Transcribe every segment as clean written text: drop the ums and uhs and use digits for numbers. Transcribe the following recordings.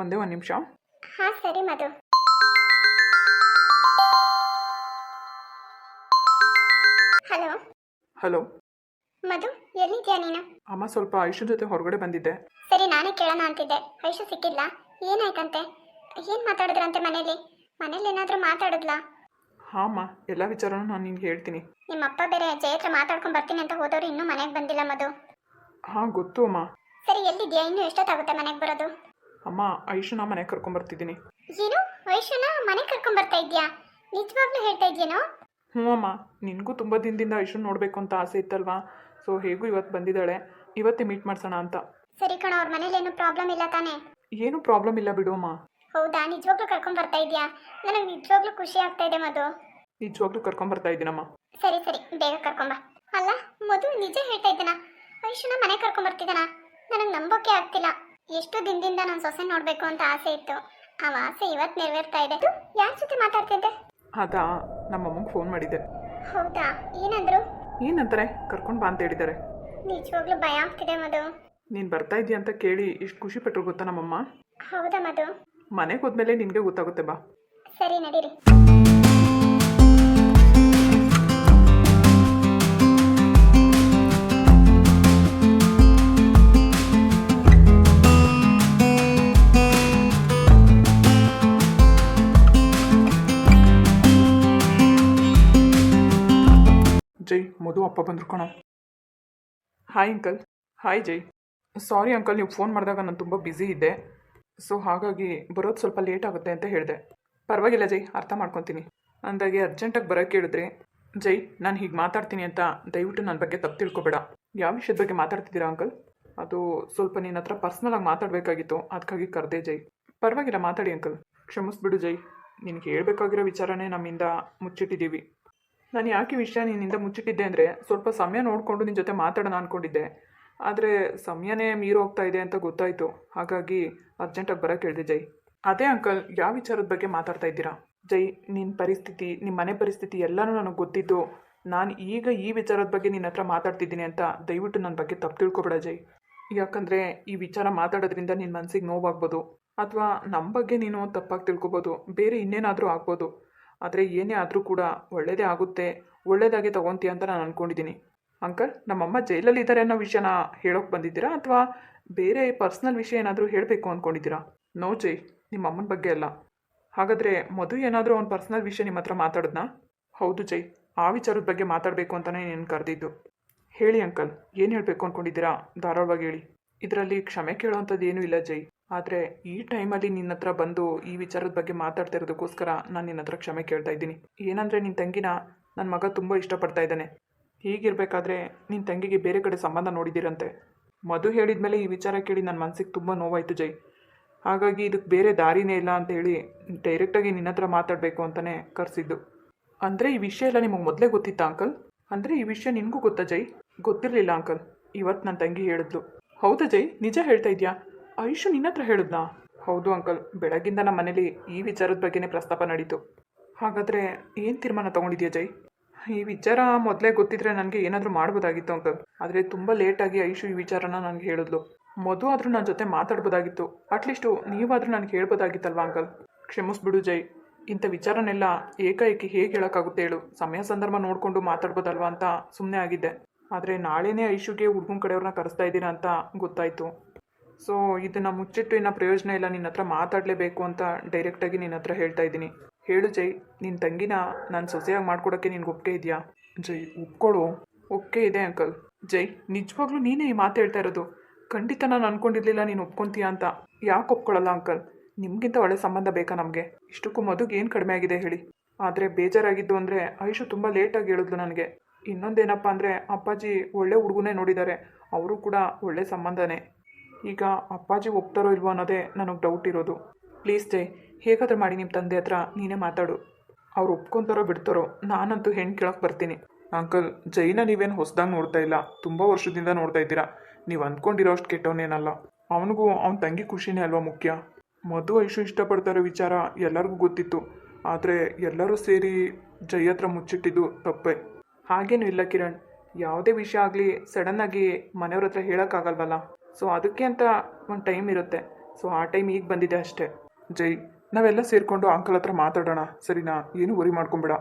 ಒಂದೇ ಒಂದು ನಿಮಿಷ. ಹಾಂ ಸರಿ ಮಧು. ಹಲೋ ಹಲೋ ಮಧು, ಎಲ್ಲಿದ್ಯಾ ನೀನು? ಅಮ್ಮ, ಸ್ವಲ್ಪ ಐಶು ಜೊತೆ ಹೊರಗಡೆ ಬಂದಿದ್ದೆ. ಸರಿ, ನಾನೇ ಕೇಳೋಣ ಅಂತಿದ್ದೆ. ಐಶು ಸಿಕ್ಕಿಲ್ಲ, ಏನಾಯ್ತಂತೆ? ಏನು ಮಾತಾಡಿದ್ರಂತೆ ಮನೇಲಿ? ಮನೇಲಿ ಏನಾದರೂ ಮಾತಾಡಿದ್ಲಾ? ಹಾಂ ಅಮ್ಮ, ಎಲ್ಲ ವಿಚಾರನೂ ನಾನು ನಿನ್ಗೆ ಹೇಳ್ತೀನಿ. ನಿಮ್ಮ ಅಪ್ಪ ಬೇರೆ ಜಯ ಹತ್ರ ಮಾತಾಡ್ಕೊಂಡು ಬರ್ತೀನಿ ಅಂತ ಹೋದವರು ಇನ್ನೂ ಮನೆಗೆ ಬಂದಿಲ್ಲ ಮಧು. ಹಾಂ ಗೊತ್ತು ಅಮ್ಮ. ಸರಿ, ಎಲ್ಲಿದ್ಯಾ? ಇನ್ನೂ ಎಷ್ಟೊತ್ತಾಗುತ್ತೆ ಮನೆಗೆ ಬರೋದು? ಅಮ್ಮ, ಐಶುನ ಮನೆಗೆ ಕರ್ಕೊಂಬರ್ತಿದ್ದೀನಿ. ಏನು, ಐಶುನ ಮನೆಗೆ ಕರ್ಕೊಂಡ್ ಬರ್ತಾ ಇದ್ಯಾ? ನಿಜವಾಗ್ಲೂ ಹೇಳ್ತಾ ಇದ್ಯೇನೋ? ಹ್ಞೂ ಅಮ್ಮ, ನಿನಗೂ ತುಂಬ ದಿನದಿಂದ ಐಶುನ ನೋಡಬೇಕು ಅಂತ ಆಸೆ ಇತ್ತಲ್ವಾ? ಸೊ ಹೇಗೂ ಇವತ್ತು ಬಂದಿದ್ದಾಳೆ, ಇವತ್ತೇ ಮೀಟ್ ಮಾಡ್ಸೋಣ ಅಂತ. ಸರಿ ಕಣ, ಅವ್ರ ಮನೇಲಿ ಏನು ಪ್ರಾಬ್ಲಮ್ ಇಲ್ಲ ತಾನೇ? ಏನೂ ಪ್ರಾಬ್ಲಮ್ ಇಲ್ಲ ಬಿಡು ಅಮ್ಮ. ಹೌದಾ, ನಿಜವಾಗ್ಲೂ ಕರ್ಕೊಂಡ್ ಬರ್ತಾ ಇದ್ಯಾ? ನನಗೆ ನಿಜವಾಗ್ಲೂ ಖುಷಿ ಆಗ್ತಾ ಇದೆ ಮಧು. ನಿಜವಾಗ್ಲೂ ಕರ್ಕೊಂಬರ್ತಾ ಇದ್ದೀನಮ್ಮ. ಸರಿ ಸರಿ, ಬೇಗ ಕರ್ಕೊಂಬ. ಅಲ್ಲ ಮಧು, ನಿಜ ಹೇಳ್ತಾ ಇದ್ದಾನ? ಐಶುನ ಮನೆ ಕರ್ಕೊಂಡ್ ಬರ್ತಿದ್ದಾನ? ನನಗೆ ನಂಬೋಕೆ ಆಗ್ತಿಲ್ಲ. ಎಷ್ಟು ದಿನದಿಂದ ನಾನು ಸೊಸೆ ನೋಡ್ಬೇಕು ಅಂತ ಆಸೆ ಇತ್ತು. ಆ ಆಸೆ ಇವತ್ತು ನೆರವೇರ್ತಾ ಇದೆ. ಯಾರ ಜೊತೆ ಮಾತಾಡ್ತಿದ್ದೆ? ಅದಾ, ನಮ್ಮಮ್ಮಗೆ ಫೋನ್ ಮಾಡಿದ್ದೆ. ಹೌದಾ, ಏನಂದ್ರು? ಏನಂತಾರೆ, ಕರ್ಕೊಂಡು ಬಾ ಅಂತ ಹೇಳಿದ್ದಾರೆ. ನಿಜವಾಗ್ಲೂ ಭಯ ಆಗ್ತಿದೆ ಮಧು. ನೀನು ಬರ್ತಾ ಇದೀಯ ಅಂತ ಕೇಳಿ ಎಷ್ಟು ಖುಷಿ ಪಟ್ಟರು ಗೊತ್ತಾ ನಮ್ಮಮ್ಮ. ಹೌದಾ ಮಧು? ಮನೆಗೆ ಹೋದ್ಮೇಲೆ ನಿನಗೆ ಗೊತ್ತಾಗುತ್ತೆ ಬಾ. ಸರಿ, ನಡೀರಿ. ಜೈ, ಮಧು ಅಪ್ಪ ಬಂದ್ರು ಕಣೋ. Hi uncle. ಹಾಯ್ ಜೈ. ಸಾರಿ ಅಂಕಲ್, ನೀವು ಫೋನ್ ಮಾಡಿದಾಗ ನಾನು ತುಂಬ ಬ್ಯುಸಿ ಇದ್ದೆ. ಸೊ ಹಾಗಾಗಿ ಬರೋದು ಸ್ವಲ್ಪ ಲೇಟ್ ಆಗುತ್ತೆ ಅಂತ ಹೇಳಿದೆ. ಪರವಾಗಿಲ್ಲ ಜೈ, ಅರ್ಥ ಮಾಡ್ಕೊತೀನಿ. ಅಂದಾಗೆ ಅರ್ಜೆಂಟಾಗಿ ಬರೋಕ್ಕೆ ಹೇಳಿದ್ರಿ. ಜೈ, ನಾನು ಹೀಗೆ ಮಾತಾಡ್ತೀನಿ ಅಂತ ದಯವಿಟ್ಟು ನನ್ನ ಬಗ್ಗೆ ತಪ್ಪು ತಿಳ್ಕೊಬೇಡ. ಯಾವ ವಿಷಯದ ಬಗ್ಗೆ ಮಾತಾಡ್ತಿದ್ದೀರಾ ಅಂಕಲ್? ಅದು ಸ್ವಲ್ಪ ನಿನ್ನ ಹತ್ರ ಪರ್ಸ್ನಲಾಗಿ ಮಾತಾಡಬೇಕಾಗಿತ್ತು, ಅದಕ್ಕಾಗಿ ಕರೆದೆ ಜೈ. ಪರವಾಗಿಲ್ಲ, ಮಾತಾಡಿ ಅಂಕಲ್. ಕ್ಷಮಿಸ್ಬಿಡು ಜೈ, ನಿನಗೆ ಹೇಳ್ಬೇಕಾಗಿರೋ ವಿಚಾರನೇ ನಮ್ಮಿಂದ ಮುಚ್ಚಿಟ್ಟಿದ್ದೀವಿ. ನಾನು ಯಾಕೆ ವಿಷಯ ನಿನ್ನಿಂದ ಮುಚ್ಚಿಟ್ಟಿದ್ದೆ ಅಂದರೆ, ಸ್ವಲ್ಪ ಸಮಯ ನೋಡಿಕೊಂಡು ನಿನ್ನ ಜೊತೆ ಮಾತಾಡೋಣ ಅಂದ್ಕೊಂಡಿದ್ದೆ. ಆದರೆ ಸಮಯನೇ ಮೀರಿ ಹೋಗ್ತಾ ಇದೆ ಅಂತ ಗೊತ್ತಾಯಿತು. ಹಾಗಾಗಿ ಅರ್ಜೆಂಟಾಗಿ ಬರೋಕ್ಕೆ ಹೇಳಿದೆ ಜೈ. ಅದೇ ಅಂಕಲ್, ಯಾವ ವಿಚಾರದ ಬಗ್ಗೆ ಮಾತಾಡ್ತಾ ಇದ್ದೀರಾ? ಜೈ, ನಿನ್ನ ಪರಿಸ್ಥಿತಿ, ನಿಮ್ಮ ಮನೆ ಪರಿಸ್ಥಿತಿ ಎಲ್ಲನೂ ನನಗೆ ಗೊತ್ತಿದ್ದು ನಾನು ಈಗ ಈ ವಿಚಾರದ ಬಗ್ಗೆ ನಿನ್ನ ಹತ್ರ ಮಾತಾಡ್ತಿದ್ದೀನಿ ಅಂತ ದಯವಿಟ್ಟು ನನ್ನ ಬಗ್ಗೆ ತಪ್ಪು ತಿಳ್ಕೊಬೇಡ ಜೈ. ಯಾಕಂದರೆ ಈ ವಿಚಾರ ಮಾತಾಡೋದ್ರಿಂದ ನಿನ್ನ ಮನಸ್ಸಿಗೆ ನೋವಾಗ್ಬೋದು, ಅಥವಾ ನಮ್ಮ ಬಗ್ಗೆ ನೀನು ತಪ್ಪಾಗಿ ತಿಳ್ಕೊಬೋದು, ಬೇರೆ ಇನ್ನೇನಾದರೂ ಆಗ್ಬೋದು. ಆದರೆ ಏನೇ ಆದರೂ ಕೂಡ ಒಳ್ಳೆಯದೇ ಆಗುತ್ತೆ, ಒಳ್ಳೆಯದಾಗಿ ತೊಗೊತೀಯ ಅಂತ ನಾನು ಅಂದ್ಕೊಂಡಿದ್ದೀನಿ. ಅಂಕಲ್, ನಮ್ಮಮ್ಮ ಜೈಲಲ್ಲಿ ಇದ್ದಾರೆ ಅನ್ನೋ ವಿಷಯನ ಹೇಳೋಕ್ಕೆ ಬಂದಿದ್ದೀರಾ, ಅಥವಾ ಬೇರೆ ಪರ್ಸ್ನಲ್ ವಿಷಯ ಏನಾದರೂ ಹೇಳಬೇಕು ಅಂದ್ಕೊಂಡಿದ್ದೀರಾ? ನೋ ಜೈ, ನಿಮ್ಮ ಅಮ್ಮನ ಬಗ್ಗೆ ಅಲ್ಲ. ಹಾಗಾದರೆ ಮಧು ಏನಾದರೂ ಅವ್ನ ಪರ್ಸ್ನಲ್ ವಿಷಯ ನಿಮ್ಮ ಹತ್ರ ಮಾತಾಡಿದ್ನಾ? ಹೌದು ಜೈ, ಆ ವಿಚಾರದ ಬಗ್ಗೆ ಮಾತಾಡಬೇಕು ಅಂತಲೇ ನೀನು ಕರೆದಿದ್ದು. ಹೇಳಿ ಅಂಕಲ್, ಏನು ಹೇಳಬೇಕು ಅಂದ್ಕೊಂಡಿದ್ದೀರಾ? ಧಾರಾಳವಾಗಿ ಹೇಳಿ. ಇದರಲ್ಲಿ ಕ್ಷಮೆ ಕೇಳೋವಂಥದ್ದು ಏನೂ ಇಲ್ಲ ಜೈ. ಆದರೆ ಈ ಟೈಮಲ್ಲಿ ನಿನ್ನ ಹತ್ರ ಬಂದು ಈ ವಿಚಾರದ ಬಗ್ಗೆ ಮಾತಾಡ್ತಿರೋದಕ್ಕೋಸ್ಕರ ನಾನು ನಿನ್ನ ಹತ್ರ ಕ್ಷಮೆ ಕೇಳ್ತಾ ಇದ್ದೀನಿ. ಏನಂದರೆ, ನಿನ್ನ ತಂಗಿನ ನನ್ನ ಮಗ ತುಂಬ ಇಷ್ಟಪಡ್ತಾ ಇದ್ದಾನೆ. ಹೀಗಿರಬೇಕಾದ್ರೆ ನಿನ್ನ ತಂಗಿಗೆ ಬೇರೆ ಕಡೆ ಸಂಬಂಧ ನೋಡಿದ್ದೀರಂತೆ. ಮಧು ಹೇಳಿದ ಮೇಲೆ ಈ ವಿಚಾರ ಕೇಳಿ ನನ್ನ ಮನಸ್ಸಿಗೆ ತುಂಬ ನೋವಾಯಿತು ಜೈ. ಹಾಗಾಗಿ ಇದಕ್ಕೆ ಬೇರೆ ದಾರಿನೇ ಇಲ್ಲ ಅಂತ ಹೇಳಿ ಡೈರೆಕ್ಟಾಗಿ ನಿನ್ನ ಹತ್ರ ಮಾತಾಡಬೇಕು ಅಂತಲೇ ಕರೆಸಿದ್ದು. ಅಂದರೆ ಈ ವಿಷಯ ಎಲ್ಲ ನಿಮಗೆ ಮೊದಲೇ ಗೊತ್ತಿತ್ತಾ ಅಂಕಲ್? ಅಂದರೆ ಈ ವಿಷಯ ನಿನಗೂ ಗೊತ್ತಾ ಜೈ? ಗೊತ್ತಿರಲಿಲ್ಲ ಅಂಕಲ್, ಇವತ್ತು ನನ್ನ ತಂಗಿ ಹೇಳಿದ್ಲು. ಹೌದಾ ಜೈ, ನಿಜ ಹೇಳ್ತಾ ಇದೆಯಾ? ಐಶು ನಿನ್ನ ಹತ್ರ ಹೇಳಿದ್ನಾ? ಹೌದು ಅಂಕಲ್, ಬೆಳಗಿಂದ ನಮ್ಮ ಮನೇಲಿ ಈ ವಿಚಾರದ ಬಗ್ಗೆನೇ ಪ್ರಸ್ತಾಪ ನಡೀತು. ಹಾಗಾದರೆ ಏನು ತೀರ್ಮಾನ ತೊಗೊಂಡಿದ್ಯಾ ಜೈ? ಈ ವಿಚಾರ ಮೊದಲೇ ಗೊತ್ತಿದ್ರೆ ನನಗೆ ಏನಾದರೂ ಮಾಡ್ಬೋದಾಗಿತ್ತು ಅಂಕಲ್. ಆದರೆ ತುಂಬ ಲೇಟಾಗಿ ಐಶು ಈ ವಿಚಾರನ ನನಗೆ ಹೇಳಿದ್ಲು. ಮಧು ಆದರೂ ನನ್ನ ಜೊತೆ ಮಾತಾಡ್ಬೋದಾಗಿತ್ತು. ಅಟ್ಲೀಸ್ಟು ನೀವಾದರೂ ನನಗೆ ಹೇಳ್ಬೋದಾಗಿತ್ತಲ್ವಾ ಅಂಕಲ್? ಕ್ಷಮಿಸ್ಬಿಡು ಜೈ, ಇಂಥ ವಿಚಾರನೆಲ್ಲ ಏಕಾಏಕಿ ಹೇಗೆ ಹೇಳೋಕ್ಕಾಗುತ್ತೆ ಹೇಳು? ಸಮಯ ಸಂದರ್ಭ ನೋಡಿಕೊಂಡು ಮಾತಾಡ್ಬೋದಲ್ವಾ ಅಂತ ಸುಮ್ಮನೆ ಆಗಿದ್ದೆ. ಆದರೆ ನಾಳೆನೇ ಐಶುಗೆ ಹುಡುಗನ ಕಡೆಯವ್ರನ್ನ ಕರೆಸ್ತಾ ಇದ್ದೀರಾ ಅಂತ ಗೊತ್ತಾಯಿತು. ಸೊ ಇದನ್ನು ಮುಚ್ಚಿಟ್ಟು ಇನ್ನೂ ಪ್ರಯೋಜನ ಇಲ್ಲ, ನಿನ್ನ ಹತ್ರ ಮಾತಾಡಲೇಬೇಕು ಅಂತ ಡೈರೆಕ್ಟಾಗಿ ನಿನ್ನ ಹತ್ರ ಹೇಳ್ತಾ ಇದ್ದೀನಿ. ಹೇಳು ಜೈ, ನಿನ್ನ ತಂಗಿನ ನಾನು ಸೊಸೆಯಾಗಿ ಮಾಡ್ಕೊಡೋಕ್ಕೆ ನಿನ್ಗೆ ಒಪ್ಪಿಗೆ ಇದೆಯಾ? ಜೈ, ಒಪ್ಕೊಳ್ಳು. ಒಪ್ಪಿಗೆ ಇದೆ ಅಂಕಲ್. ಜೈ, ನಿಜವಾಗ್ಲೂ ನೀನೇ ಈ ಮಾತು ಹೇಳ್ತಾ ಇರೋದು? ಖಂಡಿತ ನಾನು ಅಂದ್ಕೊಂಡಿರಲಿಲ್ಲ ನೀನು ಒಪ್ಕೊತೀಯ ಅಂತ. ಯಾಕೆ ಒಪ್ಕೊಳ್ಳಲ್ಲ ಅಂಕಲ್? ನಿಮಗಿಂತ ಒಳ್ಳೆ ಸಂಬಂಧ ಬೇಕಾ ನಮಗೆ? ಇಷ್ಟಕ್ಕೂ ಮದುಗೆ ಏನು ಕಡಿಮೆ ಆಗಿದೆ ಹೇಳಿ? ಆದರೆ ಬೇಜಾರಾಗಿದ್ದು ಅಂದರೆ ಐಶು ತುಂಬ ಲೇಟಾಗಿ ಹೇಳಿದ್ಲು ನನಗೆ. ಇನ್ನೊಂದೇನಪ್ಪ ಅಂದರೆ, ಅಪ್ಪಾಜಿ ಒಳ್ಳೆ ಹುಡುಗನೇ ನೋಡಿದ್ದಾರೆ, ಅವರು ಕೂಡ ಒಳ್ಳೆ ಸಂಬಂಧನೇ. ಈಗ ಅಪ್ಪಾಜಿ ಒಪ್ತಾರೋ ಇಲ್ವೋ ಅನ್ನೋದೇ ನನಗೆ ಡೌಟ್ ಇರೋದು. ಪ್ಲೀಸ್ ಜೈ, ಹೇಗಾದರೂ ಮಾಡಿ ನಿಮ್ಮ ತಂದೆ ಹತ್ರ ನೀನೇ ಮಾತಾಡು. ಅವ್ರು ಒಪ್ಕೊತಾರೋ ಬಿಡ್ತಾರೋ, ನಾನಂತೂ ಹೆಣ್ಣು ಕೇಳೋಕ್ಕೆ ಬರ್ತೀನಿ. ಅಂಕಲ್, ಜೈನ ನೀವೇನು ಹೊಸದಾಗಿ ನೋಡ್ತಾ ಇಲ್ಲ, ತುಂಬ ವರ್ಷದಿಂದ ನೋಡ್ತಾ ಇದ್ದೀರಾ. ನೀವು ಅಂದ್ಕೊಂಡಿರೋ ಅಷ್ಟು ಕೆಟ್ಟವನೇನಲ್ಲ. ಅವನಿಗೂ ಅವನ ತಂಗಿ ಖುಷಿನೇ ಅಲ್ವಾ ಮುಖ್ಯ. ಮಧು ಐಶು ಇಷ್ಟಪಡ್ತಾರೋ ವಿಚಾರ ಎಲ್ಲರಿಗೂ ಗೊತ್ತಿತ್ತು. ಆದರೆ ಎಲ್ಲರೂ ಸೇರಿ ಜೈ ಹತ್ರ ಮುಚ್ಚಿಟ್ಟಿದ್ದು ತಪ್ಪೇ. ಹಾಗೇನೂ ಇಲ್ಲ ಕಿರಣ್, ಯಾವುದೇ ವಿಷಯ ಆಗಲಿ ಸಡನ್ನಾಗಿ ಮನೆಯವ್ರ ಹತ್ರ ಹೇಳೋಕ್ಕಾಗಲ್ವಲ್ಲ. ಸೊ ಅದಕ್ಕೆ ಅಂತ ಒಂದು ಟೈಮ್ ಇರುತ್ತೆ. ಸೊ ಆ ಟೈಮ್ ಈಗ ಬಂದಿದೆ ಅಷ್ಟೇ. ಜೈ, ನಾವೆಲ್ಲ ಸೇರಿಕೊಂಡು ಅಂಕಲ್ ಹತ್ರ ಮಾತಾಡೋಣ, ಸರಿನಾ? ಏನು ವರಿ ಮಾಡ್ಕೊಂಬೇಡ.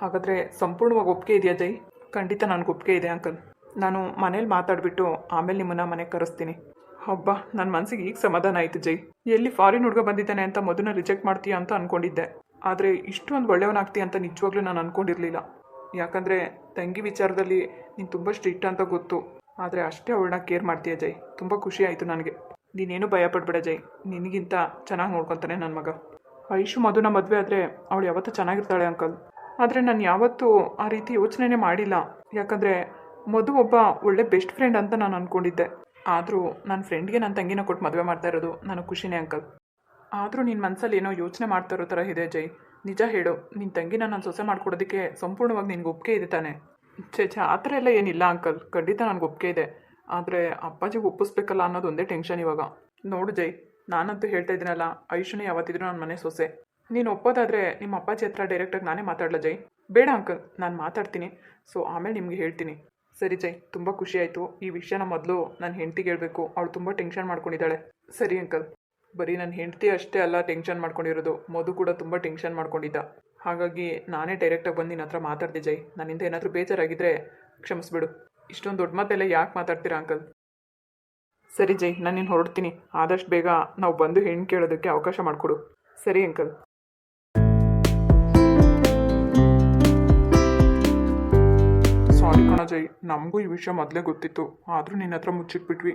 ಹಾಗಾದರೆ ಸಂಪೂರ್ಣವಾಗಿ ಒಪ್ಪಿಗೆ ಇದೆಯಾ ಜೈ? ಖಂಡಿತ ನನಗೆ ಒಪ್ಪಿಗೆ ಇದೆ ಅಂಕಲ್. ನಾನು ಮನೇಲಿ ಮಾತಾಡಿಬಿಟ್ಟು ಆಮೇಲೆ ನಿಮ್ಮನ್ನು ಮನೆಗೆ ಕರೆಸ್ತೀನಿ. ಹಬ್ಬ, ನನ್ನ ಮನಸ್ಸಿಗೆ ಈಗ ಸಮಾಧಾನ ಆಯಿತು ಜೈ. ಎಲ್ಲಿ ಫಾರಿನ್ ಹುಡುಗ ಬಂದಿದ್ದಾನೆ ಅಂತ ಮಧುನ ರಿಜೆಕ್ಟ್ ಮಾಡ್ತೀಯ ಅಂತ ಅಂದ್ಕೊಂಡಿದ್ದೆ. ಆದರೆ ಇಷ್ಟೊಂದು ಒಳ್ಳೆಯವನಾಗ್ತೀಯ ಅಂತ ನಿಜವಾಗ್ಲೂ ನಾನು ಅಂದ್ಕೊಂಡಿರಲಿಲ್ಲ. ಯಾಕಂದರೆ ತಂಗಿ ವಿಚಾರದಲ್ಲಿ ನೀನು ತುಂಬ ಸ್ಟ್ರಿಕ್ಟ್ ಅಂತ ಗೊತ್ತು, ಆದರೆ ಅಷ್ಟೇ ಅವಳನ್ನ ಕೇರ್ ಮಾಡ್ತೀಯ ಜೈ. ತುಂಬ ಖುಷಿ ಆಯಿತು ನನಗೆ. ನೀನೇನು ಭಯ ಪಡಬೇಡ ಜೈ, ನಿನಗಿಂತ ಚೆನ್ನಾಗಿ ನೋಡ್ಕೊತಾನೆ ನನ್ನ ಮಗ. ಐಶು ಮಧುನ ಮದುವೆ ಆದರೆ ಅವಳು ಯಾವತ್ತೂ ಚೆನ್ನಾಗಿರ್ತಾಳೆ ಅಂಕಲ್. ಆದರೆ ನಾನು ಯಾವತ್ತೂ ಆ ರೀತಿ ಯೋಚನೆನೇ ಮಾಡಿಲ್ಲ. ಯಾಕಂದರೆ ಮಧು ಒಬ್ಬ ಒಳ್ಳೆ ಬೆಸ್ಟ್ ಫ್ರೆಂಡ್ ಅಂತ ನಾನು ಅಂದ್ಕೊಂಡಿದ್ದೆ. ಆದರೂ ನನ್ನ ಫ್ರೆಂಡ್ಗೆ ನನ್ನ ತಂಗಿನ ಕೊಟ್ಟು ಮದುವೆ ಮಾಡ್ತಾ ಇರೋದು ನನಗೆ ಖುಷಿನೇ ಅಂಕಲ್. ಆದರೂ ನಿನ್ನ ಮನಸ್ಸಲ್ಲಿ ಏನೋ ಯೋಚನೆ ಮಾಡ್ತಾ ಇರೋ ಥರ ಇದೆ ಜೈ. ನಿಜ ಹೇಳು, ನಿನ್ನ ತಂಗಿನ ನಾನು ಸೊಸೆ ಮಾಡ್ಕೊಡೋದಕ್ಕೆ ಸಂಪೂರ್ಣವಾಗಿ ನಿನ್ಗೆ ಒಪ್ಪಿಗೆ ಇದೆ ತಾನೆ? ಛೇ ಆ ಥರ ಎಲ್ಲ ಏನಿಲ್ಲ ಅಂಕಲ್, ಖಂಡಿತ ನನಗೆ ಒಪ್ಪಿಗೆ ಇದೆ. ಆದರೆ ಅಪ್ಪಾಜಿಗೆ ಒಪ್ಪಿಸ್ಬೇಕಲ್ಲ ಅನ್ನೋದು ಒಂದೇ ಟೆನ್ಷನ್ ಇವಾಗ. ನೋಡು ಜೈ, ನಾನಂತೂ ಹೇಳ್ತಾ ಇದ್ದೀನಲ್ಲ, ಐಶುನೇ ಯಾವತ್ತಿದ್ರು ನನ್ನ ಮನೆ ಸೊಸೆ. ನೀನು ಒಪ್ಪೋದಾದರೆ ನಿಮ್ಮ ಅಪ್ಪಾಜಿ ಹತ್ರ ಡೈರೆಕ್ಟಾಗಿ ನಾನೇ ಮಾತಾಡಲ ಜೈ? ಬೇಡ ಅಂಕಲ್, ನಾನು ಮಾತಾಡ್ತೀನಿ. ಸೊ ಆಮೇಲೆ ನಿಮಗೆ ಹೇಳ್ತೀನಿ. ಸರಿ ಜೈ, ತುಂಬ ಖುಷಿ ಆಯಿತು. ಈ ವಿಷಯನ ಮೊದಲು ನನ್ನ ಹೆಂಡ್ತಿಗೆ ಹೇಳಬೇಕು, ಅವಳು ತುಂಬ ಟೆನ್ಷನ್ ಮಾಡ್ಕೊಂಡಿದ್ದಾಳೆ. ಸರಿ ಅಂಕಲ್. ಬರೀ ನನ್ನ ಹೆಂಡ್ತಿ ಅಷ್ಟೇ ಅಲ್ಲ ಟೆನ್ಷನ್ ಮಾಡ್ಕೊಂಡಿರೋದು, ಮಧು ಕೂಡ ತುಂಬ ಟೆನ್ಷನ್ ಮಾಡ್ಕೊಂಡಿದ್ದ. ಹಾಗಾಗಿ ನಾನೇ ಡೈರೆಕ್ಟಾಗಿ ಬಂದು ನಿನ್ನ ಹತ್ರ ಮಾತಾಡಿದೆ ಜೈ. ನನ್ನಿಂದ ಏನಾದರೂ ಬೇಜಾರಾಗಿದ್ದರೆ ಕ್ಷಮಿಸ್ಬಿಡು. ಇಷ್ಟೊಂದು ದೊಡ್ಡ ಮಾತೆಲ್ಲ ಯಾಕೆ ಮಾತಾಡ್ತೀರಾ ಅಂಕಲ್? ಸರಿ ಜೈ, ನಾನು ನೀನು ಹೊರಡ್ತೀನಿ. ಆದಷ್ಟು ಬೇಗ ನಾವು ಬಂದು ಹೆಣ್ಣು ಕೇಳೋದಕ್ಕೆ ಅವಕಾಶ ಮಾಡಿಕೊಡು. ಸರಿ ಅಂಕಲ್. ಸಾರಿ ಕಣ ಜೈ, ನಮಗೂ ಈ ವಿಷಯ ಮೊದಲೇ ಗೊತ್ತಿತ್ತು, ಆದರೂ ನಿನ್ನ ಹತ್ರ ಮುಚ್ಚಿಟ್ಬಿಟ್ವಿ.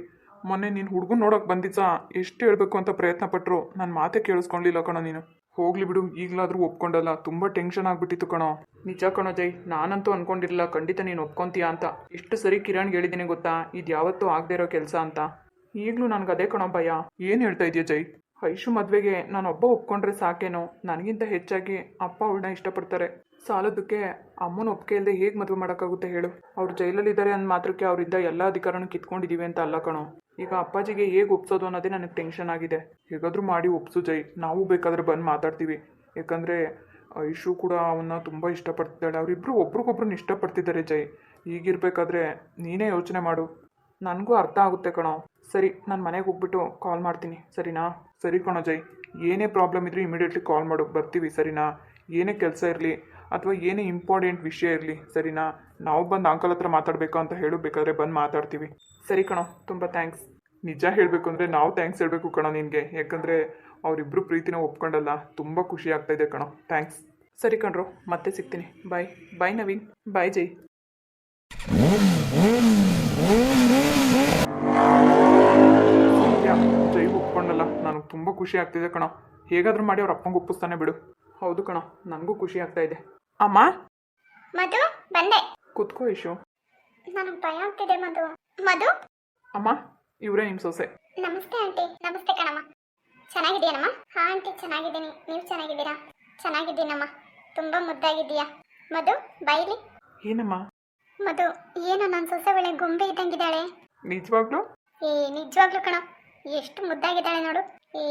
ಮೊನ್ನೆ ನೀನು ಹುಡುಗನ ನೋಡೋಕೆ ಬಂದಿದ್ದ ಎಷ್ಟು ಹೇಳಬೇಕು ಅಂತ ಪ್ರಯತ್ನ ಪಟ್ಟರು ನನ್ನ ಮಾತೇ ಕೇಳಿಸ್ಕೊಳ್ಳಿಲ್ಲ ಕಣೋ ನೀನು. ಹೋಗ್ಲಿ ಬಿಡು, ಈಗಲಾದರೂ ಒಪ್ಕೊಂಡಲ್ಲ. ತುಂಬ ಟೆನ್ಷನ್ ಆಗಿಬಿಟ್ಟಿತ್ತು ಕಣೋ. ನಿಜ ಕಣೋ ಜೈ, ನಾನಂತೂ ಅಂದ್ಕೊಂಡಿರಲಿಲ್ಲ ಖಂಡಿತ ನೀನು ಒಪ್ಕೊತೀಯಾ ಅಂತ. ಎಷ್ಟು ಸರಿ ಕಿರಣ್ಗೆ ಹೇಳಿದ್ದೀನಿ ಗೊತ್ತಾ, ಇದು ಯಾವತ್ತೂ ಆಗದೆ ಇರೋ ಕೆಲಸ ಅಂತ. ಈಗಲೂ ನನಗೆ ಅದೇ ಕಣೋ ಭಯ. ಏನು ಹೇಳ್ತಾ ಇದೆಯಾ ಜೈ? ಐಶು ಮದುವೆಗೆ ನಾನೊಬ್ಬ ಒಪ್ಕೊಂಡ್ರೆ ಸಾಕೇನೋ? ನನಗಿಂತ ಹೆಚ್ಚಾಗಿ ಅಪ್ಪ ಅವಳನ್ನ ಇಷ್ಟಪಡ್ತಾರೆ. ಸಾಲೋದಕ್ಕೆ ಅಮ್ಮನ ಒಪ್ಪಿಗೆ ಇಲ್ಲದೆ ಹೇಗೆ ಮದುವೆ ಮಾಡೋಕ್ಕಾಗುತ್ತೆ ಹೇಳು? ಅವ್ರು ಜೈಲಲ್ಲಿದ್ದಾರೆ ಅಂದ ಮಾತ್ರಕ್ಕೆ ಅವರಿಂದ ಎಲ್ಲ ಅಧಿಕಾರನೂ ಕಿತ್ಕೊಂಡಿದ್ದೀವಿ ಅಂತ ಅಲ್ಲ ಕಣೋ. ಈಗ ಅಪ್ಪಾಜಿಗೆ ಹೇಗೆ ಒಪ್ಸೋದು ಅನ್ನೋದೇ ನನಗೆ ಟೆನ್ಷನ್ ಆಗಿದೆ. ಹೇಗಾದರೂ ಮಾಡಿ ಒಪ್ಸು ಜೈ, ನಾವು ಬೇಕಾದರೆ ಬಂದು ಮಾತಾಡ್ತೀವಿ. ಯಾಕಂದರೆ ಐಶು ಕೂಡ ಅವನ್ನ ತುಂಬ ಇಷ್ಟಪಡ್ತಿದ್ದಾಳೆ. ಅವರಿಬ್ಬರು ಒಬ್ರಿಗೊಬ್ರನ್ನ ಇಷ್ಟಪಡ್ತಿದ್ದಾರೆ ಜೈ. ಈಗಿರ್ಬೇಕಾದ್ರೆ ನೀನೇ ಯೋಚನೆ ಮಾಡು. ನನಗೂ ಅರ್ಥ ಆಗುತ್ತೆ ಕಣೋ. ಸರಿ, ನಾನು ಮನೆಗೆ ಹೋಗ್ಬಿಟ್ಟು ಕಾಲ್ ಮಾಡ್ತೀನಿ, ಸರಿನಾ? ಸರಿ ಕಣೋ ಜೈ, ಏನೇ ಪ್ರಾಬ್ಲಮ್ ಇದ್ರೂ ಇಮಿಡಿಯೇಟ್ಲಿ ಕಾಲ್ ಮಾಡು, ಬರ್ತೀವಿ, ಸರಿನಾ? ಏನೇ ಕೆಲಸ ಇರಲಿ ಅಥವಾ ಏನೇ ಇಂಪಾರ್ಟೆಂಟ್ ವಿಷಯ ಇರಲಿ, ಸರಿನಾ? ನಾವು ಬಂದು ಅಂಕಲ್ ಹತ್ರ ಮಾತಾಡಬೇಕು ಅಂತ ಹೇಳು, ಬೇಕಾದ್ರೆ ಬಂದು ಮಾತಾಡ್ತೀವಿ. ಸರಿ ಕಣೋ, ತುಂಬ ಥ್ಯಾಂಕ್ಸ್. ನಿಜ ಹೇಳಬೇಕು ಅಂದರೆ ನಾವು ಥ್ಯಾಂಕ್ಸ್ ಹೇಳಬೇಕು ಕಣೋ ನಿನಗೆ. ಯಾಕಂದರೆ ಅವರಿಬ್ಬರು ಪ್ರೀತಿನ ಒಪ್ಕೊಂಡಲ್ಲ, ತುಂಬ ಖುಷಿ ಆಗ್ತಾಯಿದೆ ಕಣೋ. ಥ್ಯಾಂಕ್ಸ್. ಸರಿ ಕಣ್ರು, ಮತ್ತೆ ಸಿಗ್ತೀನಿ. ಬಾಯ್. ಬಾಯ್ ನವೀನ್. ಬಾಯ್ ಜೈ. ಜೈ ಒಪ್ಕೊಂಡಲ್ಲ, ನನಗೆ ತುಂಬ ಖುಷಿ ಆಗ್ತಿದೆ ಕಣೋ. ಹೇಗಾದರೂ ಮಾಡಿ ಅವ್ರ ಅಪ್ಪಂಗೆ ಒಪ್ಪಿಸ್ತಾನೆ ಬಿಡು. ಹೌದು ಕಣೋ, ನನಗೂ ಖುಷಿ ಆಗ್ತಾ ಇದೆ. ಅಮ್ಮ ಮಧು, ಬಂದೆ. ಕೂತ್ಕೋ ಇಶು. ನನಗೆ ಭಯ ಆಗ್ತಿದೆ ಮಧು. ಮಧು, ಅಮ್ಮ ಇವರೇ ನಿಮ್ಮ ಸೊಸೆ. ನಮಸ್ತೆ ಆಂಟಿ. ನಮಸ್ತೆ ಕಣಮ್ಮ. ಚೆನ್ನಾಗಿದ್ದೀನಮ್ಮ? ಹಾ ಆಂಟಿ, ಚೆನ್ನಾಗಿದ್ದೀನಿ. ನೀವು ಚೆನ್ನಾಗಿದ್ದೀರಾ? ಚೆನ್ನಾಗಿದ್ದೀನಮ್ಮ. ತುಂಬ ಮುದ್ದಾಗಿದ್ದೀಯಾ. ಮಧು, ಬೈಲಿ. ಏನಮ್ಮ? ಮಧು, ಏನು ನನ್ನ ಸೊಸೆ ಒಳ್ಳೆ ಗೊಂಬೆ ಇದ್ದಂಗಿದ್ದಾಳೆ. ನಿಜವಾಗ್ಲೂ? ನಿಜವಾಗ್ಲೂ ಕಣೋ, ಎಷ್ಟು ಮುದ್ದಾಗಿದ್ದಾಳೆ ನೋಡು.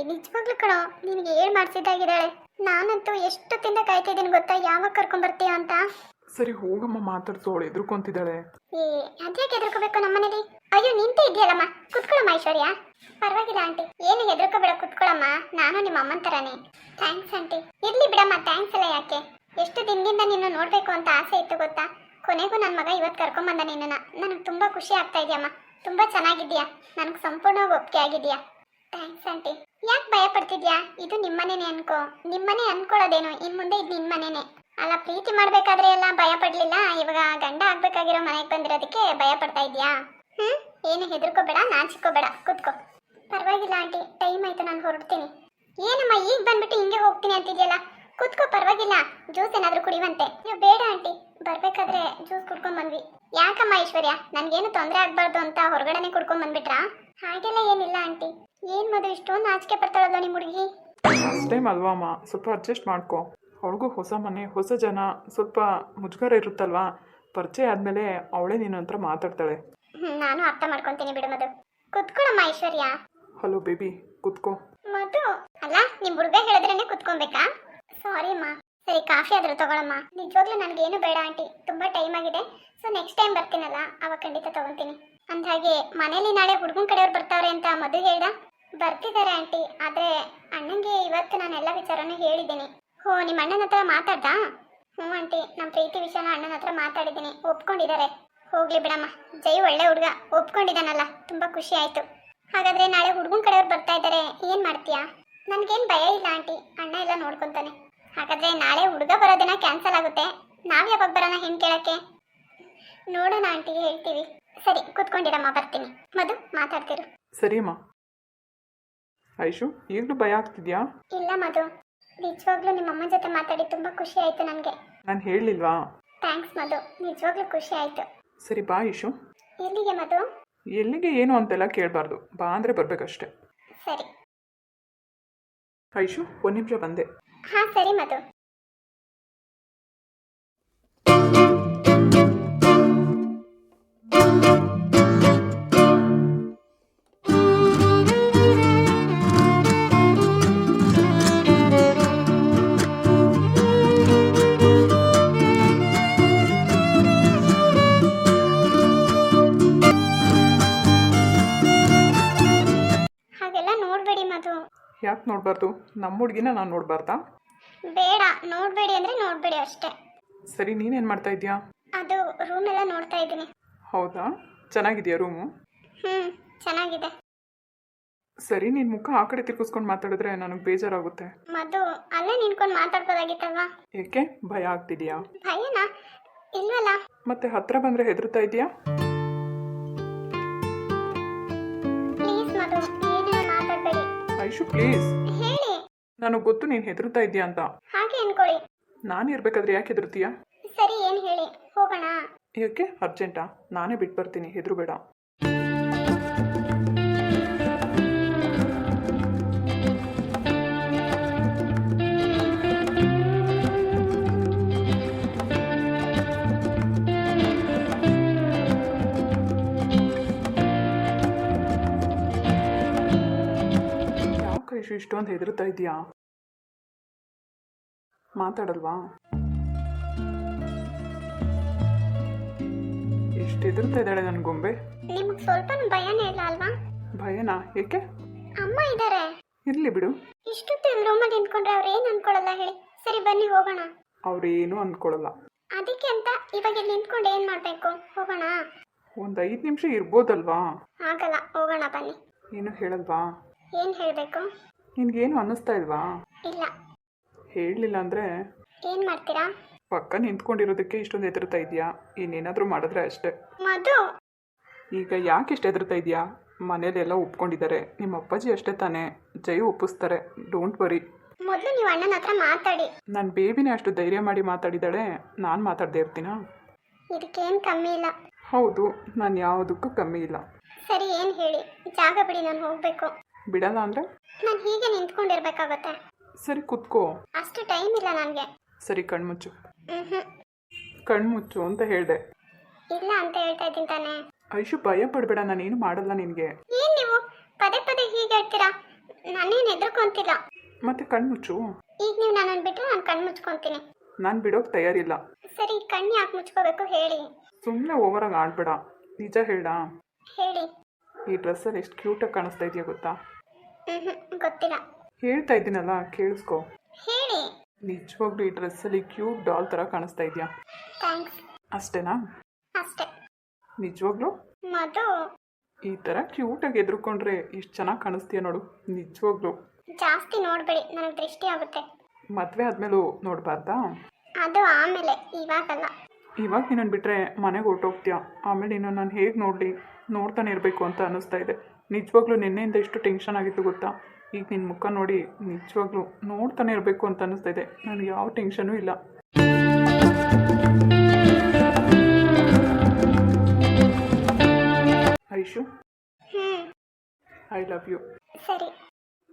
ನಿಜವಾಗ್ಲೂ ಕಣೋ, ನಿನಗೆ ಏಳು ಮಾಡಿಸಿದ್ದಾಗಿದ್ದಾಳೆ. ನಾನಂತೂ ಎಷ್ಟೊತ್ತಿಂದ ಕಾಯ್ತಿದ್ದೀನಿ ಗೊತ್ತಾ, ಯಾವಾಗ ಕರ್ಕೊಂಡ್ಬರ್ತೀಯ ಅಂತ. ಸರಿ ಹೋಗಮ್ಮ, ಮಾತಾಡ್ಸೋಳು ಎದುರ್ಕೊಂತಿದ್ದಾಳೆ. ಅದ್ಯಾಕೆ ಹೆದರ್ಕೋಬೇಕು ನಮ್ಮನೇಲಿ? ಅಯ್ಯೋ, ನಿಂತೇ ಇದೆಯಲ್ಲಮ್ಮ, ಕುತ್ಕೊಳ್ಳಮ್ಮ ಐಶ್ವರ್ಯ. ಪರವಾಗಿಲ್ಲ ಆಂಟಿ, ಏನು ಹೆದರ್ಕೋಬೇಡ, ಕುತ್ಕೊಳ್ಳಮ್ಮ. ನಾನು ನಿಮ್ಮ ಅಮ್ಮನ ಥರನೇ. Thanks aunty. ಇರ್ಲಿ ಬಿಡಮ್ಮ, ಥ್ಯಾಂಕ್ಸ್ ಎಲ್ಲ ಯಾಕೆ. ಎಷ್ಟು ದಿನದಿಂದ ನಿನ್ನ ನೋಡಬೇಕು ಅಂತ ಆಸೆ ಇತ್ತು ಗೊತ್ತಾ. ಕೊನೆಗೂ ನನ್ನ ಮಗ ಇವತ್ತು ಕರ್ಕೊಂಬಂದ ನಿನ್ನನ್ನು. ನನಗೆ ತುಂಬ ಖುಷಿ ಆಗ್ತಾ ಇದೆಯಮ್ಮ. ತುಂಬ ಚೆನ್ನಾಗಿದ್ದೀಯಾ, ನನಗೆ ಸಂಪೂರ್ಣವಾಗಿ ಒಪ್ಪಿಗೆ ಆಗಿದೆಯಾ. Thanks aunty. ಯಾಕೆ ಭಯ ಪಡ್ತಿದ್ಯಾ? ಇದು ನಿಮ್ಮನೇನೆ ಅನ್ಕೋ. ನಿಮ್ಮನೆ ಅನ್ಕೊಳ್ಳೋದೇನು, ಇನ್ನು ಮುಂದೆ ಇದು ನಿಮ್ಮನೇನೆ ಅಲ್ಲ. ಪ್ರೀತಿ ಮಾಡಬೇಕಾದ್ರೆ ಎಲ್ಲ ಭಯ ಪಡಲಿಲ್ಲ, ಇವಾಗ ಗಂಡ ಆಗಬೇಕಾಗಿರೋ ಮನೆಗೆ ಬಂದಿರೋದಕ್ಕೆ ಭಯ ಪಡ್ತಾ ಇದೆಯಾ? ಏನು ಹೆದರ್ಕೋಬೇಡ, ನಾಚಿಕೋಬೇಡ, ಕೂತ್ಕೋ. ಪರವಾಗಿಲ್ಲ ಆಂಟಿ, ಟೈಮ್ ಆಯಿತು, ನಾನು ಹೊರಡ್ತೀನಿ. ಏನಮ್ಮ ಈಗ ಬಂದ್ಬಿಟ್ಟು ಹಿಂಗೆ ಹೋಗ್ತೀನಿ ಅಂತಿದ್ಯಲ್ಲ, ಕೂತ್ಕೋ, ಪರವಾಗಿಲ್ಲ. ಜ್ಯೂಸ್ ಏನಾದರೂ ಕುಡಿಯುವಂತೆ. ನೀವು ಬೇಡ ಆಂಟಿ, ಬರಬೇಕಾದ್ರೆ ಜ್ಯೂಸ್ ಕುಡ್ಕೊಂಡು ಬಂದ್ವಿ. ಯಾಕಮ್ಮ ಐಶ್ವರ್ಯ, ನನಗೇನು ತೊಂದರೆ ಆಗಬಾರ್ದು ಅಂತ ಹೊರಗಡೆನೆ ಕುಡ್ಕೊಂಡು ಬಂದ್ಬಿಟ್ರಾ? ಹಾಗೆಲ್ಲ ಏನಿಲ್ಲ ಆಂಟಿ. ಏನು ಮಧು, ಇಷ್ಟೊಂದು ನಾಚಿಕೆ ಪಡ್ತಾಳಲ್ಲ ನಿಮ್ಮ ಹುಡುಗಿ. ಫಸ್ಟ್ ಟೈಮ್ ಅಲ್ವಾ ಅಮ್ಮ, ಸ್ವಲ್ಪ ಅಡ್ಜಸ್ಟ್ ಮಾಡ್ಕೊ. ಅವಳಿಗೂ ಹೊಸ ಮನೆ, ಹೊಸ ಜನ, ಸ್ವಲ್ಪ ಮುಜುಗರ ಇರುತ್ತಲ್ವಾ. ಪರಿಚಯ ಆದಮೇಲೆ ಅವಳೇ ನಿನ್ನ ಹತ್ರ ಮಾತಾಡ್ತಾಳೆ. ನಾನು ಅರ್ಥ ಮಾಡ್ಕೊತೀನಿ ಬಿಡು ಮಧು. ಕುತ್ಕೊಳ್ಳಮ್ಮ ಐಶ್ವರ್ಯ. ಹಲೋ ಬೇಬಿ, ಕುತ್ಕೋ. ಮಧು, ಅಲ್ಲ ನಿಮ್ಮ ಹುಡುಗ ಹೇಳಿದ್ರೇನೆ ಕುತ್ಕೊಬೇಕಾ? ಸಾರಿ ಅಮ್ಮ. ಸರಿ, ಕಾಫಿ ಆದರೂ ತಗೊಳಮ್ಮ. ನಿಜವಾಗ್ಲೂ ನನಗೇನು ಬೇಡ ಆಂಟಿ, ತುಂಬ ಟೈಮ್ ಆಗಿದೆ. ಸೊ ನೆಕ್ಸ್ಟ್ ಟೈಮ್ ಬರ್ತೀನಲ್ಲ, ಅವಾಗ ಖಂಡಿತ ತಗೊತೀನಿ. ಅಂದಹಾಗೆ ಮನೇಲಿ ನಾಳೆ ಹುಡುಗನ ಕಡೆಯವ್ರು ಬರ್ತಾವ್ರೆ ಅಂತ ಮಧು ಹೇಳ್ದ. ಬರ್ತಿದ್ದಾರೆ ಆಂಟಿ, ಆದರೆ ಅಣ್ಣಂಗೆ ಇವತ್ತು ನಾನು ಎಲ್ಲ ವಿಚಾರನೂ ಹೇಳಿದ್ದೀನಿ. ಓ, ನಿಮ್ಮ ಅಣ್ಣನ ಹತ್ರ ಮಾತಾಡ್ದಾ? ಹ್ಞೂ ಆಂಟಿ, ನಮ್ಮ ಪ್ರೀತಿ ವಿಷಯನ ಅಣ್ಣನ ಹತ್ರ ಮಾತಾಡಿದ್ದೀನಿ, ಒಪ್ಕೊಂಡಿದ್ದಾರೆ. ಹೋಗ್ಲಿ ಬಿಡಮ್ಮ, ಜೈ ಒಳ್ಳೆ ಹುಡುಗ, ಒಪ್ಕೊಂಡಿದ್ದಾನಲ್ಲ, ತುಂಬ ಖುಷಿ ಆಯಿತು. ಹಾಗಾದರೆ ನಾಳೆ ಹುಡುಗನ ಕಡೆಯವ್ರು ಬರ್ತಾ ಇದ್ದಾರೆ, ಏನು ಮಾಡ್ತೀಯಾ? ನನಗೇನು ಭಯ ಇಲ್ಲ ಆಂಟಿ, ಅಣ್ಣ ಎಲ್ಲ ನೋಡ್ಕೊತಾನೆ. ಹಾಗಾದರೆ ನಾಳೆ ಹುಡುಗ ಬರೋದಿನ ಕ್ಯಾನ್ಸಲ್ ಆಗುತ್ತೆ, ನಾವು ಯಾವಾಗ ಬರೋಣ ಹೆಣ್ಣು ಕೇಳೋಕ್ಕೆ? ನೋಡೋಣ ಆಂಟಿ, ಹೇಳ್ತೀವಿ. ಸರಿ, ಕೂತ್ಕೊಂಡಿರಮ್ಮ, ಬರ್ತೀನಿ. ಮಧು, ಮಾತಾಡ್ತಿರು. ಸರಿ ಅಮ್ಮ. ಐಶು, ಈಗಲೂ ಭಯ ಆಗ್ತಿದ್ಯಾ? ಇಲ್ಲ ಮಧು, ನಿಜವಾಗ್ಲೂ ನಿಮ್ಮ ಅಮ್ಮನ ಜೊತೆ ಮಾತಾಡಿ ತುಂಬ ಖುಷಿ ಆಯಿತು ನನಗೆ. ನಾನು ಹೇಳಲಿಲ್ವಾ? ಥ್ಯಾಂಕ್ಸ್ ಮಧು, ನಿಜವಾಗ್ಲೂ ಖುಷಿ ಆಯಿತು. ಸರಿ ಬಾ ಐಶು. ಎಲ್ಲಿಗೆ ಮಧು? ಎಲ್ಲಿಗೆ ಏನು ಅಂತೆಲ್ಲ ಕೇಳಬಾರ್ದು, ಬಾ ಅಂದರೆ ಬರಬೇಕಷ್ಟೆ. ಸರಿ. ಐಶು, ಒಂದು ನಿಮಿಷ ಬಂದೆ. ಹಾಂ ಸರಿ ಮಧು. ಹಾಗೆಲ್ಲ ನೋಡಬೇಡಿ ಮಧು. ಯಾಕೆ ನೋಡಬಾರ್ದು? ನಮ್ಮ ಹುಡುಗಿನ ನಾನು ನೋಡಬಾರ್ದಾ? ಬೇಡ, ನೋಡಬೇಡಿ ಅಂದರೆ ನೋಡಬೇಡಿ ಅಷ್ಟೇ. ಸರಿ, ನೀನೇನು ಮಾಡ್ತಾ ಇದೀಯಾ? ಅದು ರೂಮೆಲ್ಲ ನೋಡ್ತಾ ಇದ್ದೀನಿ. ಹೌದಾ? ಚೆನ್ನಾಗಿದೆಯಾ ರೂಮು? ಹ್ಞೂ, ಚೆನ್ನಾಗಿದೆ. ಸರಿ, ನಿನ್ನ ಮುಖ ಆ ಕಡೆ ತಿರ್ಗಿಸ್ಕೊಂಡು ಮಾತಾಡಿದ್ರೆ ನನಗೆ ಬೇಜಾರಾಗುತ್ತೆ. ಮಧು, ಅಲ್ಲೇ ನಿಂತ್ಕೊಂಡು ಮಾತಾಡ್ಬೋದಾಗಿತ್ತಲ್ವಾ? ಏಕೆ ಭಯ ಆಗ್ತಿದೆಯಾ? ಭಯನಾ? ಇಲ್ವಲ್ಲ. ಮತ್ತೆ ಹತ್ರ ಬಂದರೆ ಹೆದರ್ತಾ ಇದೆಯಾ? ಪ್ಲೀಸ್ ಮಧು, ಏನೇನೋ ಮಾತಾಡಬೇಡಿ. ಐಶು ಪ್ಲೀಸ್. ಹೇಳಿ. ನನಗೆ ಗೊತ್ತು ನೀನು ಹೆದರ್ತಾ ಇದೆಯಾ ಅಂತ. ಹಾಗೆ ಅನ್ಕೊಳ್ಳಿ. ನಾನು ಇರಬೇಕಾದ್ರೆ ಯಾಕೆ ಹೆದರ್ತೀಯಾ? ಸರಿ, ಏನು ಹೇಳಿ, ಹೋಗೋಣ. ಯಾಕೆ ಅರ್ಜೆಂಟಾ? ನಾನೇ ಬಿಟ್ಟು ಬರ್ತೀನಿ, ಹೆದರುಬೇಡ. ಯಾಕೆ ಐಶು ಇಷ್ಟೊಂದು ಹೆದರ್ತಾ ಇದೆಯಾ? ಮಾತಾಡಲ್ವಾ? ಎಷ್ಟು ಹೆದರ್ತಾ ಇದ್ದಾಳೆ ನನ್ನ ಗೊಂಬೆ. ನಿಮ್ಗೆ ಸ್ವಲ್ಪ ಭಯನೇ ಇಲ್ಲ ಅಲ್ವಾ? ಭಯನಾ? ಏಕೆ? ಅಮ್ಮ ಇದ್ದಾರೆ. ಇರಲಿ ಬಿಡು. ಇಷ್ಟೊತ್ತು ರೂಮಲ್ಲಿ ನಿಂತ್ಕೊಂಡ್ರೆ ಅವ್ರು ಏನು ಅನ್ಕೊಳ್ಳಲ್ಲ ಹೇಳಿ. ಸರಿ, ಬನ್ನಿ ಹೋಗೋಣ. ಅವ್ರೇನು ಅಂದ್ಕೊಳ್ಳಲ್ಲ. ಅದಕ್ಕೆ ಅಂತ ಇವಾಗ ಇಲ್ಲಿ ನಿಂತ್ಕೊಂಡು ಏನು ಮಾಡಬೇಕು? ಹೋಗೋಣ. ಒಂದು 5 ನಿಮಿಷ ಇರ್ಬೋದಲ್ವಾ? ಆಗಲ್ಲ, ಹೋಗೋಣ ಬನ್ನಿ. ಏನು ಹೇಳಲ್ವಾ? ಏನು ಹೇಳಬೇಕು? ನಿನ್ಗೇನು ಅನ್ನಿಸ್ತಾ ಇಲ್ವಾ? ಇಲ್ಲ. ಹೇಳಲಿಲ್ಲ ಅಂದರೆ ಏನು ಮಾಡ್ತೀರಾ? ಪಕ್ಕ ನಿಂತ್ಕೊಂಡಿರೋದಕ್ಕೆ ಇಷ್ಟೊಂದು ಹೆದರ್ತಾ ಇದೆಯಾ? ಇನ್ನೇನಾದರೂ ಮಾಡಿದ್ರೆ ಅಷ್ಟೇ. ಮಧು, ಈಗ ಯಾಕೆ ಇಷ್ಟು ಹೆದರ್ತಾ ಇದೆಯಾ? ಮನೇಲೆಲ್ಲ ಒಪ್ಕೊಂಡಿದ್ದಾರೆ, ನಿಮ್ಮ ಅಪ್ಪಾಜಿ ಅಷ್ಟೇ ತಾನೇ, ಜೈ ಒಪ್ಪಿಸ್ತಾರೆ, ಡೋಂಟ್ ವರಿ. ಮೊದಲು ನೀವು ಅಣ್ಣನ ಹತ್ರ ಮಾತಾಡಿ. ನನ್ನ ಬೇಬಿನೇ ಅಷ್ಟು ಧೈರ್ಯ ಮಾಡಿ ಮಾತಾಡಿದ್ದಾಳೆ, ನಾನು ಮಾತಾಡದೇ ಇರ್ತೀನಾ? ಇದಕ್ಕೇನು ಕಮ್ಮಿ ಇಲ್ಲ. ಹೌದು, ನಾನು ಯಾವುದಕ್ಕೂ ಕಮ್ಮಿ ಇಲ್ಲ. ಸರಿ, ಏನು ಹೇಳಿ, ಜಾಗ ಬಿಡಿ, ನಾನು ಹೋಗಬೇಕು. ಬಿಡಲ್ಲ ಅಂದರೆ? ನಾನು ಹೀಗೆ ನಿಂತ್ಕೊಂಡಿರ್ಬೇಕಾಗತ್ತೆ. ಸರಿ ಕೂತ್ಕೋ. ಅಷ್ಟು ಟೈಮ್ ಇಲ್ಲ ನನಗೆ. ಸರಿ ಕಣ್ಮುಚ್ಚು. ಹ್ಞೂ, ಕಣ್ಮುಚ್ಚು ಅಂತ ಹೇಳಿದೆ. ಇಲ್ಲ ಅಂತ ಹೇಳ್ತಾ ಇದ್ದೀನಿ ತಾನೇ. ಐಶು ಭಯ ಪಡಬೇಡ, ನಾನೇನು ಮಾಡಲ್ಲ ನಿನಗೆ. ಏನು ನೀವು ಪದೇ ಪದೇ ಹೀಗೆ ಹೇಳ್ತೀರಾ? ನಾನೇನು ಹೆದರ್ಕೊಂತಿಲ್ಲ. ಮತ್ತೆ ಕಣ್ಮುಚ್ಚು. ಈಗ ನೀವು ನನ್ನನ್ನು ಬಿಟ್ಟರೆ ನಾನು ಕಣ್ಣು ಮುಚ್ಕೊತೀನಿ. ನಾನು ಬಿಡೋಕೆ ತಯಾರಿಲ್ಲ. ಸರಿ, ಕಣ್ಣು ಯಾಕೆ ಮುಚ್ಕೋಬೇಕು ಹೇಳಿ. ಸುಮ್ಮನೆ ಓವರಾಗಿ ಆಡ್ಬೇಡ, ನಿಜ ಹೇಳ. ಹೇಳಿ. ಈ ಡ್ರೆಸ್ಸಲ್ಲಿ ಎಷ್ಟು ಕ್ಯೂಟಾಗಿ ಕಾಣಿಸ್ತಾ ಇದೆಯಾ ಗೊತ್ತಾ? ಗೊತ್ತಿಲ್ಲ. ಹೇಳ್ತಾ ಇದ್ದೀನಲ್ಲ, ಕೇಳಿಸ್ಕೊ. ಹೇಳಿ. ನಿಜವಾಗ್ಲೂ ಈ ಡ್ರೆಸ್ಸಲ್ಲಿ ಕ್ಯೂಟ್ ಡಾಲ್ ಥರ ಕಾಣಿಸ್ತಾ ಇದೆಯಾ? ಥ್ಯಾಂಕ್ಸ್. ಅಷ್ಟೇನಾ? ಅಷ್ಟೇ. ನಿಜವಾಗ್ಲೂ ಮಧು, ಈ ಥರ ಕ್ಯೂಟಾಗಿ ಎದುರ್ಕೊಂಡ್ರೆ ಎಷ್ಟು ಚೆನ್ನಾಗಿ ಕಾಣಿಸ್ತೀಯ ನೋಡು, ನಿಜವಾಗ್ಲೂ. ಜಾಸ್ತಿ ನೋಡಬೇಡಿ, ನನಗೆ ದೃಷ್ಟಿ ಆಗುತ್ತೆ. ಮದುವೆ ಆದಮೇಲೂ ನೋಡಬಾರ್ದಾ? ಅದು ಆಮೇಲೆ, ಇವಾಗಲ್ಲ. ಇವಾಗ ನಿನ್ನನ್ನು ಬಿಟ್ಟರೆ ಮನೆಗೆ ಹೊರಟೋಗ್ತೀಯ, ಆಮೇಲೆ ನೀನು ನಾನು ಹೇಗೆ ನೋಡಲಿ, ನೋಡ್ತಾನೆ ಇರಬೇಕು ಅಂತ ಅನ್ನಿಸ್ತಾ ಇದೆ. ನಿಜವಾಗ್ಲೂ ನಿನ್ನೆಯಿಂದ ಎಷ್ಟು ಟೆನ್ಷನ್ ಆಗಿತ್ತು ಗೊತ್ತಾ? ಈಗ ನಿನ್ನ ಮುಖ ನೋಡಿ ನಿಜವಾಗ್ಲೂ ನೋಡ್ತಾನೆ ಇರಬೇಕು ಅಂತ ಅನ್ನಿಸ್ತಾ ಇದೆ. ನನಗೆ ಯಾವ ಟೆನ್ಷನೂ ಇಲ್ಲ. Aishu, I love you. ಸರಿ.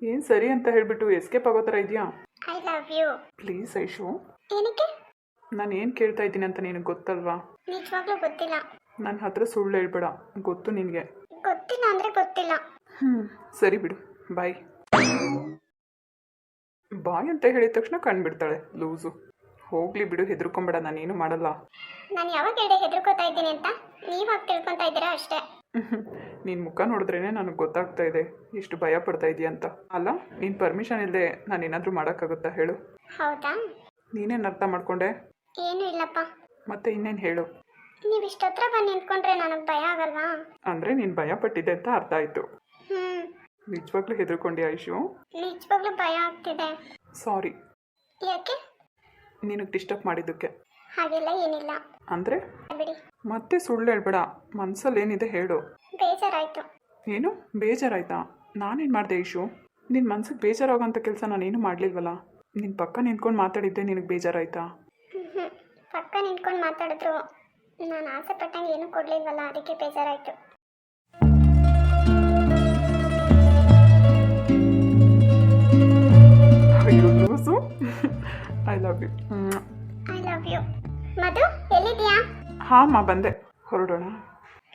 ಏನು ಸರಿ ಅಂತ ಹೇಳಿಬಿಟ್ಟು ಎಸ್ಕೇಪ್ ಆಗೋ ಥರ ಇದೆಯಾ? I love you. Please Aishu. ಏನಕ್ಕೆ? ನಾನು ಏನು ಕೇಳ್ತಾ ಇದ್ದೀನಿ ಅಂತ ನಿನಗೆ ಗೊತ್ತಲ್ವಾ? ನಿಜವಾಗ್ಲೂ ಗೊತ್ತಿಲ್ಲ. ನನ್ನ ಹತ್ರ ಸುಳ್ಳು ಹೇಳ್ಬೇಡ, ಗೊತ್ತು ನಿನಗೆ. ಗೊತ್ತಿಲ್ಲ ಅಂದರೆ ಗೊತ್ತಿಲ್ಲ. ಸರಿ ಬಿಡು, ಬಾಯ್. ಬಾಯ್ ಅಂತ ಹೇಳಿದ ತಕ್ಷಣ ಕಂಡುಬಿಡ್ತಾಳೆ ಲೂಸು. ಹೋಗ್ಲಿ ಬಿಡು, ಹೆದರ್ಕೊಂಬೇಡ, ನಾನೇನು ಮಾಡಲ್ಲ. ನಾನು ಯಾವಾಗ ಹೇಳಿ ಹೆದರ್ಕೋತಾ ಇದ್ದೀನಿ ಅಂತ ನೀವಾಗ ತಿಳ್ಕೊತಾ ಇದ್ದೀರಾ ಅಷ್ಟೇ. ನಿನ್ನ ಮುಖ ನೋಡಿದ್ರೇ ನನಗೆ ಗೊತ್ತಾಗ್ತಾ ಇದೆ ಎಷ್ಟು ಭಯ ಪಡ್ತಾ ಇದೆಯಾ ಅಂತ. ಅಲ್ಲ, ನೀನು ಪರ್ಮಿಷನ್ ಇಲ್ಲದೆ ನಾನು ಏನಾದರೂ ಮಾಡೋಕ್ಕಾಗುತ್ತಾ ಹೇಳು? ಹೌದಾ? ನೀನೇನು ಅರ್ಥ ಮಾಡ್ಕೊಂಡೆ? ಏನೂ ಇಲ್ಲಪ್ಪ. ಮತ್ತೆ ಇನ್ನೇನು ಹೇಳು? ನೀವು ಇಷ್ಟತ್ರ ಬಂದು ನಿಂತ್ಕೊಂಡ್ರೆ ನನಗೆ ಭಯ ಆಗಲ್ವಾ? ಅಂದರೆ ನೀನು ಭಯ ಪಟ್ಟಿದ್ದೆ ಅಂತ ಅರ್ಥ ಆಯಿತು. ಹ್ಞೂ, ನಿಜವಾಗ್ಲೂ ಹೆದರ್ಕೊಂಡೆ ಐಶು? ನಿಜವಾಗ್ಲೂ ಭಯ ಆಗ್ತಿದೆ. ಸಾರಿ ಯಾಕೆ? ನಿನಗೆ ಡಿಸ್ಟರ್ಬ್ ಮಾಡಿದ್ದಕ್ಕೆ. ಹಾಗೆಲ್ಲ ಏನಿಲ್ಲ ಅಂದರೆ ಬಿಡಿ. ಮತ್ತೆ ಸುಳ್ಳು ಹೇಳ್ಬೇಡ, ಮನಸ್ಸಲ್ಲಿ ಏನಿದೆ ಹೇಳು. ಬೇಜಾರಾಯಿತು. ಏನು ಬೇಜಾರಾಯ್ತಾ? ನಾನೇನು ಮಾಡಿದೆ ಐಶು? ನಿನ್ನ ಮನ್ಸಿಗೆ ಬೇಜಾರಾಗೋಂಥ ಕೆಲಸ ನಾನೇನು ಮಾಡಲಿಲ್ವಲ್ಲ. ನಿನ್ನ ಪಕ್ಕ ನಿಂತ್ಕೊಂಡು ಮಾತಾಡಿದ್ದೆ ನಿನಗೆ ಬೇಜಾರಾಯ್ತಾ? ಹ್ಞೂ, ಪಕ್ಕ ನಿಂತ್ಕೊಂಡು ಮಾತಾಡಿದ್ರು ನಾನು ಆಸೆ ಪಟ್ಟಂಗೆ ಏನೂ ಕೊಡಲಿಲ್ವಲ್ಲ, ಅದಕ್ಕೆ ಬೇಜಾರಾಯಿತು. ಅಯ್ಯೋ loose. I love you. I love you. Madhu, ಎಲ್ಲಿದೆಯಾ? ಹಾಂ ಬಂದೆ. ಹೊರಡೋಣ?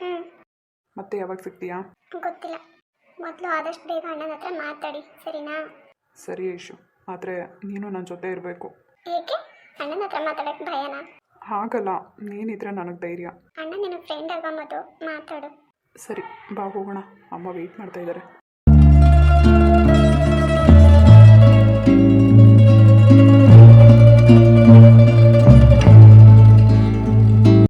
ಹ್ಞೂ, ಮತ್ತೆ ಯಾವಾಗ ಸಿಗ್ತೀಯಾ? ಗೊತ್ತಿಲ್ಲ. ಮೊದಲು ಆದಷ್ಟು ಬೇಗ ಅಣ್ಣನ ಹತ್ರ ಮಾತಾಡಿ, ಸರಿನಾ? ಸರಿ ಐಶು, ಆದರೆ ನೀನು ನನ್ನ ಜೊತೆ ಇರಬೇಕು. ಏಕೆ? ಅಣ್ಣನ ಹತ್ರ ಮಾತಾಡೋಕ್ಕೆ ಭಯನಾ? ಹಾಗಲ್ಲ, ನೀನಿದ್ರೆ ನನಗೆ ಧೈರ್ಯ. ಅಣ್ಣ ನಿನ್ನ ಫ್ರೆಂಡ್ ಆಗ ಮಧು, ಮಾತಾಡು. ಸರಿ ಬಾ ಹೋಗೋಣ, ಅಮ್ಮ ವೆಯ್ಟ್ ಮಾಡ್ತಾ ಇದ್ದಾರೆ.